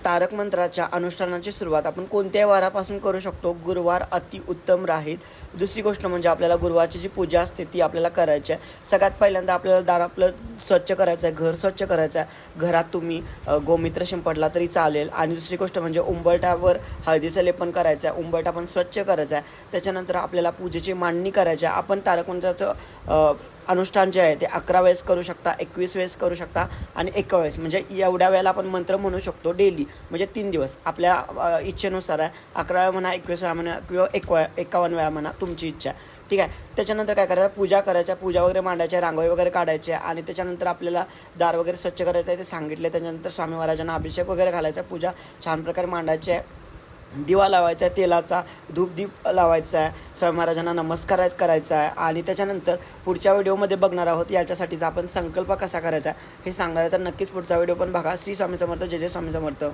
तारक मंत्राच्या अनुष्ठानाची सुरुवात आपण कोणत्याही वारापासून करू शकतो. गुरुवार अतिउत्तम राहील. दुसरी गोष्ट म्हणजे आपल्याला गुरुवारची जी पूजा असते ती आपल्याला करायची आहे. सगळ्यात पहिल्यांदा आपल्याला दार आपलं स्वच्छ करायचं आहे, घर स्वच्छ करायचं आहे. घरात तुम्ही गोमित्र शिंपडला तरी चालेल. आणि दुसरी गोष्ट म्हणजे उंबरठ्यावर हळदीचं लेपन करायचं आहे, उंबरठा पण स्वच्छ करायचा आहे. त्याच्यानंतर आपल्याला पूजेची मांडणी करायची आहे. आपण तारक मंत्राचं अनुष्ठान जे आहे ते 11 वेळेस करू शकता, 21 वेळेस करू शकता आणि 1 वेळेस, म्हणजे एवढ्या वेळेला आपण मंत्र म्हणू शकतो डेली. म्हणजे 3 दिवस आपल्या इच्छेनुसार आहे. 11 वेळा म्हणा, 21 वेळा म्हणा किंवा 51 वेळा म्हणा, तुमची इच्छा आहे. ठीक आहे. त्याच्यानंतर काय करायचं, पूजा करायच्या, पूजा वगैरे मांडायच्या, रांगोळी वगैरे काढायची आणि त्याच्यानंतर आपल्याला दार वगैरे स्वच्छ करायचं आहे ते सांगितले. त्याच्यानंतर स्वामी महाराजांना अभिषेक वगैरे घालायचा, पूजा छान प्रकारे मांडायची आहे. दिवा लावायचा आहे तेलाचा, धूपदीप लावायचा आहे, स्वामी महाराजांना नमस्कार करायचा आहे. आणि त्याच्यानंतर पुढच्या व्हिडिओमध्ये बघणार आहोत याच्यासाठीचा आपण संकल्प कसा करायचा हे सांगणार आहे. तर नक्कीच पुढचा व्हिडिओ पण बघा. श्री स्वामी समर्थ. जय जय स्वामी समर्थ.